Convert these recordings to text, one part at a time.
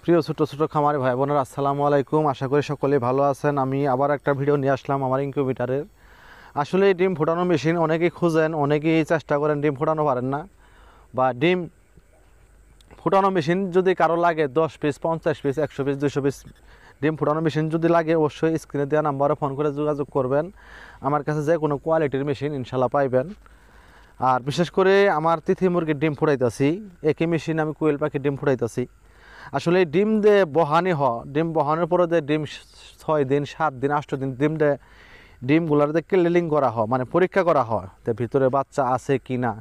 প্রিয় ছোট ছোট খামারি ভাই বোনেরা আসসালামু আলাইকুম। আশা করি সকলেই ভালো আছেন। আমি আবার একটা ভিডিও নিয়ে আসলাম আমার ইনকিউবেটারের। আসলে এই ডিম ফোটানো মেশিন অনেকেই খুঁজেন, অনেকেই চেষ্টা করেন, ডিম ফোটানো পারেন না। বা ডিম ফোটানো মেশিন যদি কারো লাগে 10 পিস 50 পিস 100 পিস 200 পিস ডিম ফোটানো মেশিন যদি লাগে, অবশ্যই স্ক্রিনে দেওয়া নাম্বারে ফোন করে যোগাযোগ করবেন। আমার কাছে যে কোনো কোয়ালিটির মেশিন ইনশাল্লাহ পাইবেন। আর বিশেষ করে আমার তিথি মুরগির ডিম ফুটাইতেছি, একই মেশিন আমি কোয়েল পাখির ডিম ফুটাইতেছি। আসলে ডিম দে বহানি ডিম বহানোর পরে যে ডিম 6 দিন 7 দিন 8 দিন ডিমগুলার যে ক্লিনিং করা হয়, মানে পরীক্ষা করা হয় যে ভিতরে বাচ্চা আছে কি না,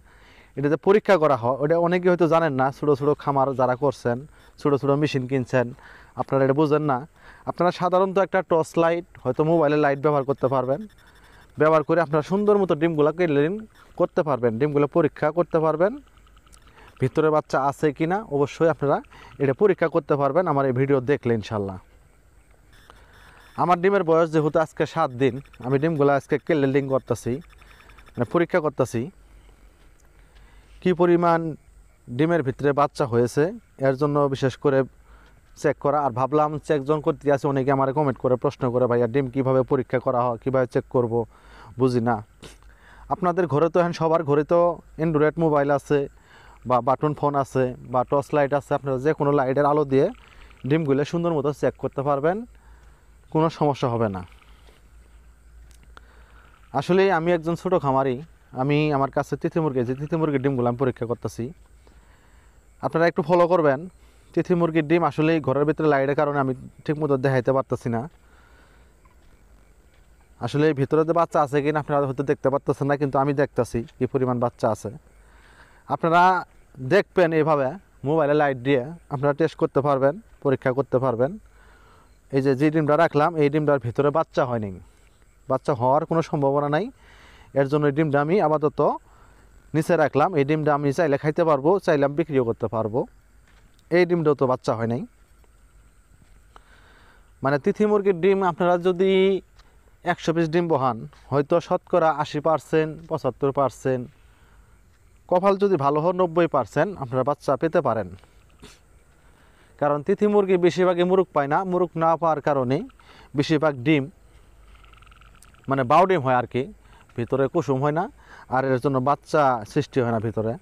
এটা যে পরীক্ষা করা হয় ওটা অনেকে হয়তো জানেন না। ছোটো ছোটো খামার যারা করছেন, ছোটো ছোটো মেশিন কিনছেন, আপনারা এটা বুঝেন না। আপনারা সাধারণত একটা টর্চ লাইট, হয়তো মোবাইলের লাইট ব্যবহার করতে পারবেন। ব্যবহার করে আপনারা সুন্দর মতো ডিমগুলো ক্লিনিং করতে পারবেন, ডিমগুলো পরীক্ষা করতে পারবেন ভিতরে বাচ্চা আছে কি না। অবশ্যই আপনারা এটা পরীক্ষা করতে পারবেন আমার এই ভিডিও দেখলে ইনশাল্লাহ। আমার ডিমের বয়স যেহেতু আজকে 7 দিন, আমি ডিমগুলো আজকে ক্লিনিং করতেছি, মানে পরীক্ষা করতেছি কি পরিমাণ ডিমের ভিতরে বাচ্চা হয়েছে, এর জন্য বিশেষ করে চেক করা। আর ভাবলাম চেক জন করতে আছে, অনেকে আমার কমেন্ট করে প্রশ্ন করে, ভাইয়া ডিম কীভাবে পরীক্ষা করা হয়, কীভাবে চেক করব, বুঝি না। আপনাদের ঘরে তো এখন সবার ঘরে তো অ্যান্ড্রয়েড মোবাইল আছে, বা বাটন ফোন আছে, বা টর্চ লাইট আছে। আপনারা যে কোনো লাইটের আলো দিয়ে ডিমগুলো সুন্দর মতো চেক করতে পারবেন, কোনো সমস্যা হবে না। আসলে আমি একজন ছোটো খামারি, আমি আমার কাছে তিথি মুরগির ডিমগুলো আমি পরীক্ষা করতেছি। আপনারা একটু ফলো করবেন। তিথি মুরগির ডিম আসলে ঘরের ভিতরে লাইটের কারণে আমি ঠিকমতো দেখাইতে পারতেছি না। আসলে ভিতরে যে বাচ্চা আছে কিনা আপনারা হয়তো দেখতে পারতেছেন না, কিন্তু আমি দেখতেছি কী পরিমাণ বাচ্চা আছে। আপনারা দেখবেন এইভাবে মোবাইলে লাইট দিয়ে আপনারা টেস্ট করতে পারবেন, পরীক্ষা করতে পারবেন। এই যে ডিমটা রাখলাম, এই ডিমটার ভিতরে বাচ্চা হয়নি, বাচ্চা হওয়ার কোনো সম্ভাবনা নাই। এর জন্য এই ডিমটা আমি আপাতত নিচে রাখলাম। এই ডিমটা আমি চাইলে খাইতে পারবো, চাইলে আমি বিক্রিও করতে পারবো। এই ডিমটাও তো বাচ্চা হয় নাই। মানে তিথি মুরগির ডিম আপনারা যদি 100 পিস ডিম বহান, হয়তো শতকরা 80% 75%, কপাল যদি ভালো হয় 90% আপনারা বাচ্চা পেতে পারেন। কারণ তিথি মুরগি বেশিরভাগই মুরগ পায় না, মুরগ না পাওয়ার কারণে বেশিরভাগ ডিম মানে বাউ ডিম হয় আর কি, ভিতরে কুসুম হয় না, আর এর জন্য বাচ্চা সৃষ্টি হয় না ভিতরে।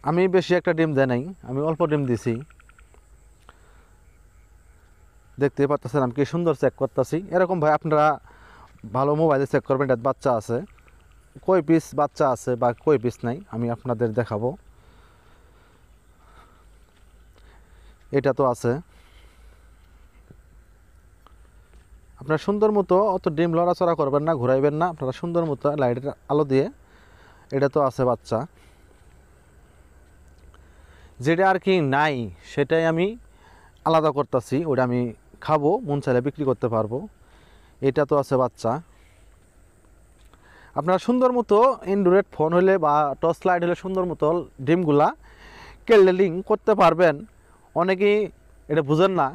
আমি বেশি একটা ডিম দেয় নাই, আমি অল্প ডিম দিছি। দেখতে পাচ্ছেন আমি কি সুন্দর চেক করতেছি। এরকম ভাই আপনারা ভালো মোবাইলে চেক করবেন এটা বাচ্চা আছে, কই পিস বাচ্চা আছে বা কই পিস নাই আমি আপনাদের দেখাবো। এটা তো আছে। আপনারা সুন্দর মতো অত ডিম লড়াচড়া করবেন না, ঘুরাইবেন না, আপনারা সুন্দর মতো লাইটের আলো দিয়ে। এটা তো আছে বাচ্চা, যেটা আর কি নাই সেটাই আমি আলাদা করতেছি, ওটা আমি খাবো, মন চাইলে বিক্রি করতে পারবো। এটা তো আছে বাচ্চা। আপনারা সুন্দর মতো অ্যান্ড্রয়েড ফোন হলে বা টর্চ লাইট হলে সুন্দর মতো ডিমগুলা ক্লিনিং করতে পারবেন। অনেকেই এটা বুঝেন না,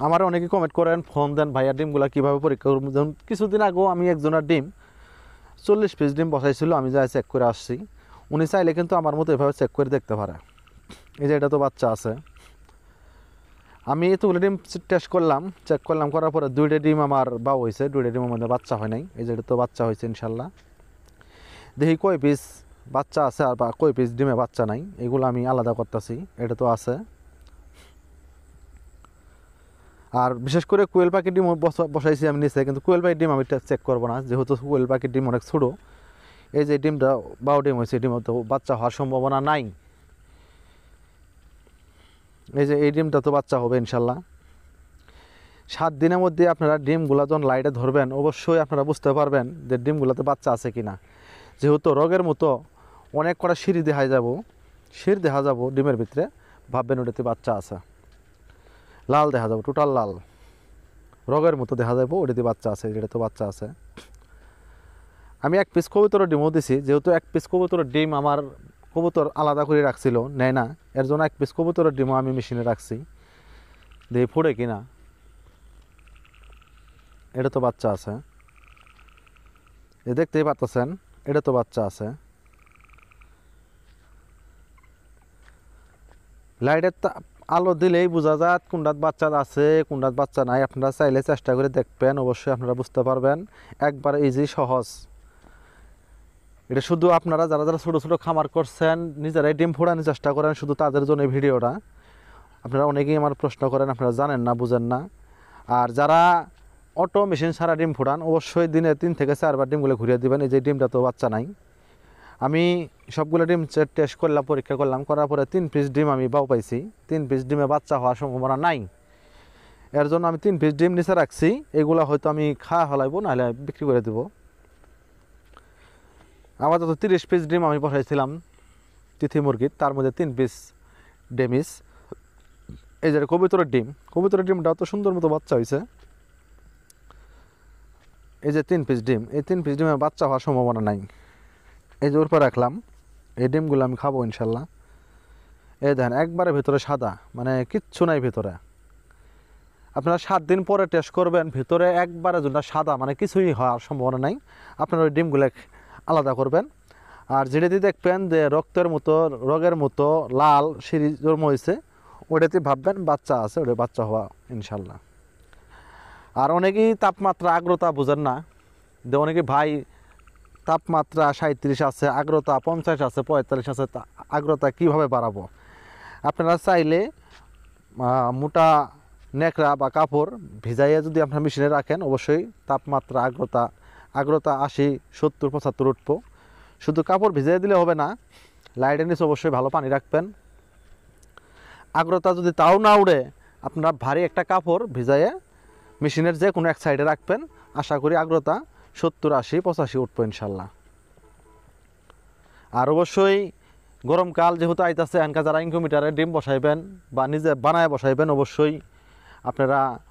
আমার অনেকে কমেন্ট করেন, ফোন দেন, ভাইয়া ডিমগুলা কীভাবে পরীক্ষা করব। যেমন কিছুদিন আগেও আমি একজনের ডিম 40 পিস ডিম বসাইছিল, আমি যাই চেক করে আসছি। উনি চাইলে কিন্তু আমার মতো এভাবে চেক করে দেখতে পারে। এই যে এটা তো বাচ্চা আছে। আমি এতগুলো ডিম টেস্ট করলাম, চেক করলাম, করার পরে 2টা ডিম আমার বাউ হয়েছে, 2টা ডিমের মধ্যে বাচ্চা হয় নাই। এই যে এটা তো বাচ্চা হয়েছে ইনশাল্লাহ। দেখি কয় পিস বাচ্চা আছে আর বা কয় পিস ডিমে বাচ্চা নাই, এগুলো আমি আলাদা করতেছি। এটা তো আছে। আর বিশেষ করে কোয়েল পাখির ডিম বসাইছি আমি নিচে, কিন্তু কোয়েল পাখির ডিম আমি চেক করবো না, যেহেতু কোয়েল পাখির ডিম অনেক ছোটো। এই যে ডিমটা বাউ ডিম হয়েছে, ডিমে তো বাচ্চা হওয়ার সম্ভাবনা নাই। এই যে এই ডিমটা তো বাচ্চা হবে ইনশাল্লাহ। 7 দিনের মধ্যে আপনারা ডিমগুলো যখন লাইটে ধরবেন, অবশ্যই আপনারা বুঝতে পারবেন যে ডিমগুলোতে বাচ্চা আছে কি না। যেহেতু রোগের মতো অনেক কটা শির দেখা যাব ডিমের ভিতরে, ভাববেন ওটাতে বাচ্চা আছে। লাল দেখা যাবো, টোটাল লাল, রোগের মতো দেখা যাবো, ওটাতে বাচ্চা আছে, যেটা তো বাচ্চা আছে। আমি 1 পিস কবুতরের ডিমও দিছি, যেহেতু 1 পিস কবুতরের ডিম আমার কবুতর আলাদা করে রাখছিল, নেয় না, এর জন্য 1 পিস কবুতরের ডিমও আমি মেশিনে রাখছি, দেখি ফোড়ে কিনা। এটা তো বাচ্চা আছে, দেখতেই পাচ্ছেন, এটা তো বাচ্চা আছে। লাইটের আলো দিলেই বোঝা যায় কোনটাত বাচ্চা আছে কোনটাত বাচ্চা নাই। আপনারা চাইলে চেষ্টা করে দেখবেন, অবশ্যই আপনারা বুঝতে পারবেন। একবার ইজি, সহজ। এটা শুধু আপনারা যারা যারা ছোটো ছোটো খামার করছেন, নিজেরাই ডিম ফোড়ানোর চেষ্টা করেন, শুধু তাদের জন্য এই ভিডিওটা। আপনারা অনেকেই আমার প্রশ্ন করেন, আপনারা জানেন না, বুঝেন না। আর যারা অটো মেশিন ছাড়া ডিম ফোড়ান, অবশ্যই দিনে 3 থেকে 4 বার ডিমগুলো ঘুরিয়ে দিবেন। এই যে ডিমটা তো বাচ্চা নাই। আমি সবগুলো ডিম টেস্ট করলাম, পরীক্ষা করলাম, করার পরে 3 পিস ডিম আমি বাও পাইছি। 3 পিস ডিমে বাচ্চা হওয়ার সম্ভাবনা নাই। এর জন্য আমি 3 পিস ডিম নিচে রাখছি। এগুলো হয়তো আমি খাওয়া হলাইবো, নাহলে বিক্রি করে দেবো। আপাতত 30 পিস ডিম আমি বসাইছিলাম তিথি মুরগির, তার মধ্যে 3 পিস ডেমিস। এই যে কবুতরের ডিম, কবুতরের ডিমটাও তো সুন্দর মতো বাচ্চা হয়েছে। এই যে 3 পিস ডিম, এই 3 পিস ডিমে বাচ্চা হওয়ার সম্ভাবনা নাই। এই যে উপর রাখলাম, এই ডিমগুলো আমি খাবো ইনশাল্লাহ। এই দেখেন একবারে ভেতরে সাদা, মানে কিচ্ছু নাই ভেতরে। আপনারা 7 দিন পরে টেস্ট করবেন, ভেতরে একবারে যেটা সাদা, মানে কিছুই হওয়ার সম্ভাবনা নাই। আপনারা ওই ডিমগুলো আলাদা করবেন। আর যেটাতে দেখবেন যে রক্তের মতো, রোগের মতো লাল সিঁড়ি জন্ম হয়েছে, ওটাতে ভাববেন বাচ্চা আছে, ওটা বাচ্চা হওয়া ইনশাল্লাহ। আর অনেকেই তাপমাত্রা আর্দ্রতা বোঝেন না, যে অনেকে ভাই তাপমাত্রা 37 আছে, আর্দ্রতা 50 আছে, 45 আছে, আর্দ্রতা কীভাবে বাড়াবো? আপনারা চাইলে মোটা ন্যাকড়া বা কাপড় ভিজাইয়া যদি আপনার মেশিনে রাখেন, অবশ্যই তাপমাত্রা আর্দ্রতা 80, 70, 75 উঠবো। শুধু কাপড় ভিজাই দিলে হবে না, লাইটের নিচে অবশ্যই ভালো পানি রাখবেন। আর্দ্রতা যদি তাও না উড়ে, আপনারা ভারী একটা কাপড় ভিজাইয়া মেশিনের যে কোনো এক সাইডে রাখবেন। আশা করি আর্দ্রতা 70, 80, 85 উঠবো ইনশাল্লাহ। আর অবশ্যই গরমকাল যেহেতু আইতাছে, এনকা যারা ইনকিউবেটরে ডিম বসাইবেন বা নিজে বানায় বসাইবেন, অবশ্যই আপনারা